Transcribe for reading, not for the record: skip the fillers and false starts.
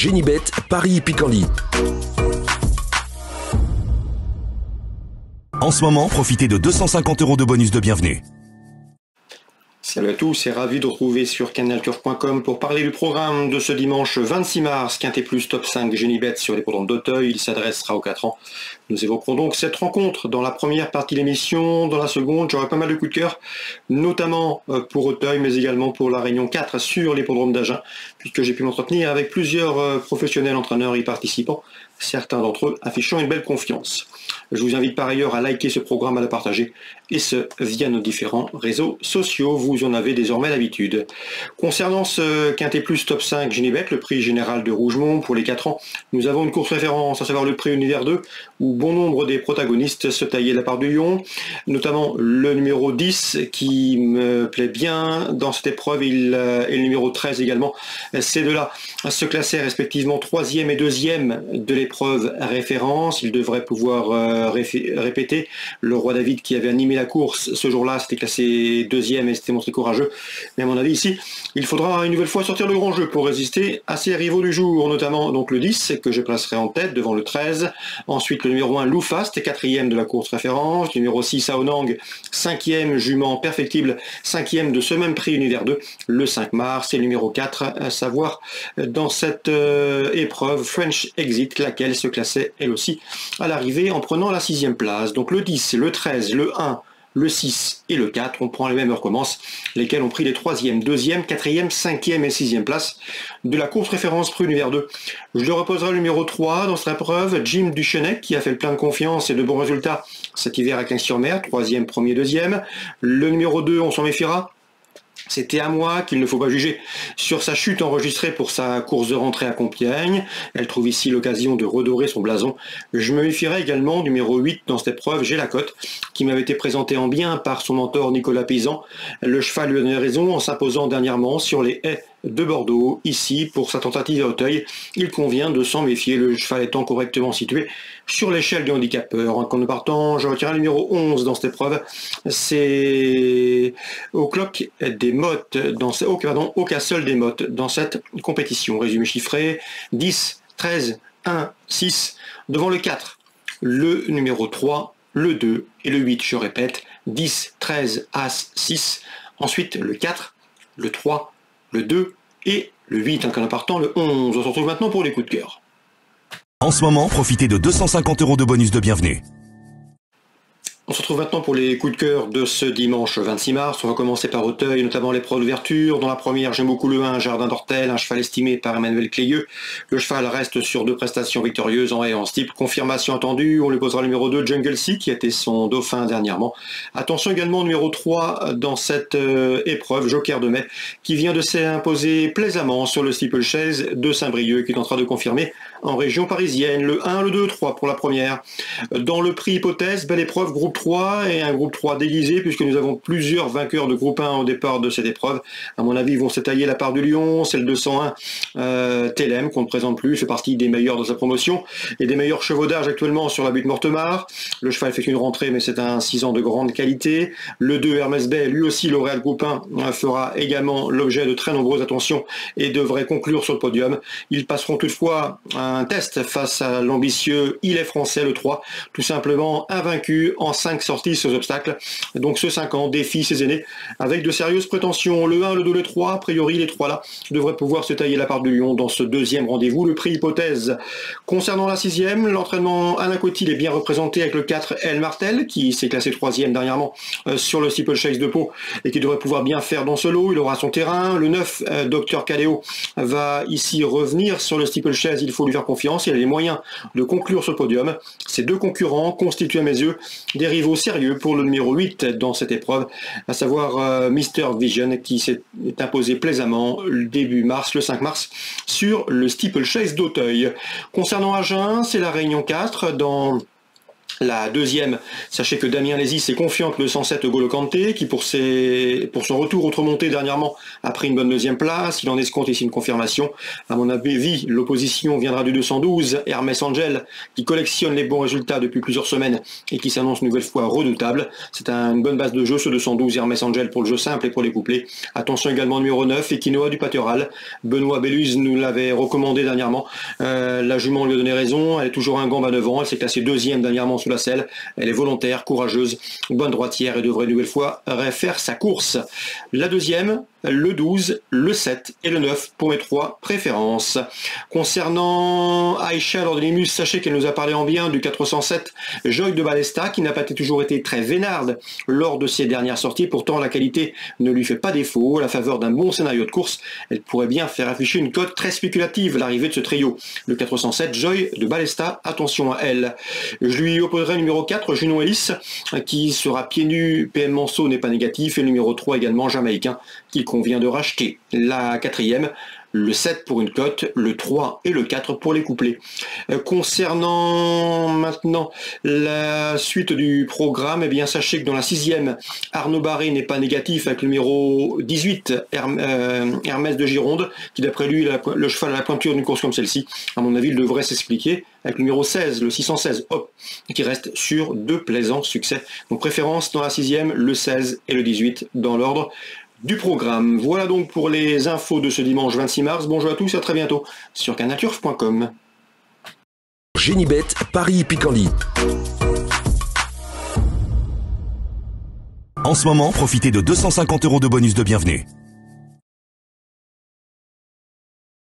Génibet, Paris-Picanly. En ce moment, profitez de 250 € de bonus de bienvenue. Salut à tous et ravi de retrouver sur canalturf.com pour parler du programme de ce dimanche 26 mars, Quintet Plus Top 5 Génibet sur l'hippodrome d'Auteuil. Il s'adressera aux 4 ans. Nous évoquerons donc cette rencontre dans la première partie de l'émission. Dans la seconde, j'aurai pas mal de coups de cœur, notamment pour Auteuil, mais également pour la Réunion 4 sur l'hippodrome d'Agen, puisque j'ai pu m'entretenir avec plusieurs professionnels entraîneurs y participant, certains d'entre eux affichant une belle confiance. Je vous invite par ailleurs à liker ce programme, à le partager, et ce, via nos différents réseaux sociaux. Vous en avez désormais l'habitude. Concernant ce Quintet Plus Top 5 Génibet, le prix général de Rougemont pour les 4 ans, nous avons une course référence, à savoir le prix Univers 2, où bon nombre des protagonistes se taillaient la part du lion, notamment le numéro 10, qui me plaît bien dans cette épreuve, et le numéro 13 également. Ces deux-là se classaient respectivement 3e et 2e de l'épreuve référence. Ils devraient pouvoir répéter. Le Roi David, qui avait animé la course ce jour-là, s'était classé 2e et s'était montré courageux. Mais à mon avis, ici, il faudra une nouvelle fois sortir le grand jeu pour résister à ses rivaux du jour, notamment donc le 10, que je placerai en tête devant le 13. Ensuite, le numéro 1, Loufast, 4e de la course référence. Le numéro 6, Aonang, 5e, jument perfectible, 5e de ce même prix Univers 2, le 5 mars. Et le numéro 4, à savoir dans cette épreuve, French Exit, laquelle se classait elle aussi à l'arrivée en prenant la 6e place. Donc le 10, le 13, le 1, le 6 et le 4, on prend les mêmes heures commence, lesquels ont pris les 3e, 2e, 4e, 5e et 6e places de la course référence prix Univers 2. Je le reposerai le numéro 3 dans cette épreuve, Jim Duchesnay, qui a fait le plein de confiance et de bons résultats cet hiver à Cagnes-sur-Mer, 3e, 1er, 2e. Le numéro 2, on s'en méfiera. C'était à moi qu'il ne faut pas juger sur sa chute enregistrée pour sa course de rentrée à Compiègne. Elle trouve ici l'occasion de redorer son blason. Je me méfierai également, numéro 8 dans cette épreuve, J'ai la cote, qui m'avait été présenté en bien par son mentor Nicolas Paysan. Le cheval lui a donné raison en s'imposant dernièrement sur les haies de Bordeaux. Ici, pour sa tentative à Auteuil, il convient de s'en méfier, le cheval étant correctement situé sur l'échelle du handicapeur. En ne partant, je retiens le numéro 11 dans cette épreuve. C'est au clock des mottes, au Castle des mottes dans cette compétition. Résumé chiffré, 10, 13, 1, 6, devant le 4, le numéro 3, le 2 et le 8, je répète, 10, 13, As, 6, ensuite le 4, le 3, le 2 et le 8, en partant le 11. On se retrouve maintenant pour les coups de cœur. En ce moment, profitez de 250 € de bonus de bienvenue. On se retrouve maintenant pour les coups de cœur de ce dimanche 26 mars. On va commencer par Auteuil, notamment l'épreuve d'ouverture. Dans la première, j'aime beaucoup le 1, Jardin d'Ortel, un cheval estimé par Emmanuel Cléieux. Le cheval reste sur 2 prestations victorieuses en haie et en steeple. Confirmation attendue, on lui posera le numéro 2, Jungle Sea, qui a été son dauphin dernièrement. Attention également au numéro 3 dans cette épreuve, Joker de Mai, qui vient de s'imposer plaisamment sur le steeplechase de Saint-Brieuc, qui tentera de confirmer en région parisienne. Le 1, le 2, 3 pour la première. Dans le prix hypothèse, belle épreuve, groupe 3 et un groupe 3 déguisé, puisque nous avons plusieurs vainqueurs de groupe 1 au départ de cette épreuve. À mon avis, ils vont s'étailler la part du lion. C'est le 201 Telem, qu'on ne présente plus, fait partie des meilleurs de sa promotion et des meilleurs chevaux d'âge actuellement sur la butte Mortemart. Le cheval fait une rentrée, mais c'est un 6 ans de grande qualité. Le 2 Hermès Bay, lui aussi lauréat de groupe 1, fera également l'objet de très nombreuses attentions et devrait conclure sur le podium. Ils passeront toutefois un test face à l'ambitieux Il est français, le 3, tout simplement invaincu en 5 sorties sur obstacles. Donc ce 5 ans défie ses aînés avec de sérieuses prétentions. Le 1, le 2, le 3, a priori les 3 là devraient pouvoir se tailler la part du lion dans ce deuxième rendez-vous. Le prix hypothèse. Concernant la 6e, l'entraînement Alain Cotil est bien représenté avec le 4 El Martel, qui s'est classé 3e dernièrement sur le steeplechase de Pau et qui devrait pouvoir bien faire dans ce lot. Il aura son terrain. Le 9, Dr Cadéo, va ici revenir sur le steeplechase. Il faut lui faire confiance. Il a les moyens de conclure ce podium. Ces deux concurrents constituent à mes yeux des rivaux sérieux pour le numéro 8 dans cette épreuve, à savoir Mr Vision, qui s'est imposé plaisamment le début mars, le 5 mars, sur le steeplechase d'Auteuil. Concernant Agen, c'est la Réunion 4 dans La deuxième, sachez que Damien Lézy s'est confiant que le 107 Golo Kanté, qui pour son retour autre montée dernièrement a pris une bonne deuxième place. Il en escompte ici une confirmation. À mon avis, l'opposition viendra du 212 Hermès Angel, qui collectionne les bons résultats depuis plusieurs semaines et qui s'annonce une nouvelle fois redoutable. C'est une bonne base de jeu, ce 212 Hermès Angel pour le jeu simple et pour les couplets. Attention également numéro 9, Equinoa du Pateral. Benoît Belluz nous l'avait recommandé dernièrement. La jument lui a donné raison. Elle est toujours un gambe à 9 ans. Elle s'est classée deuxième dernièrement sous la selle. Elle est volontaire, courageuse, bonne droitière et devrait une nouvelle fois refaire sa course. La deuxième, le 12, le 7 et le 9 pour mes 3 préférences. Concernant Aïcha Lordelimus, sachez qu'elle nous a parlé en bien du 407 Joy de Balesta, qui n'a pas toujours été très vénarde lors de ses dernières sorties. Pourtant, la qualité ne lui fait pas défaut. À la faveur d'un bon scénario de course, elle pourrait bien faire afficher une cote très spéculative à l'arrivée de ce trio. Le 407 Joy de Balesta, attention à elle. Je lui opposerai le numéro 4, Junon Ellis, qui sera pieds nus. PM Manceau n'est pas négatif. Et le numéro 3 également, Jamaïcain, qu'il convient de racheter. La quatrième, le 7 pour une cote, le 3 et le 4 pour les couplets. Concernant maintenant la suite du programme, eh bien sachez que dans la 6e, Arnaud Barré n'est pas négatif avec le numéro 18, Hermès de Gironde, qui d'après lui le cheval à la pointure d'une course comme celle-ci. À mon avis, il devrait s'expliquer avec le numéro 16, le 616, hop, qui reste sur 2 plaisants succès. Donc préférence dans la 6e, le 16 et le 18 dans l'ordre du programme. Voilà donc pour les infos de ce dimanche 26 mars. Bonjour à tous et à très bientôt sur canalturf.com. Génibet, Paris Picardie. En ce moment, profitez de 250 € de bonus de bienvenue.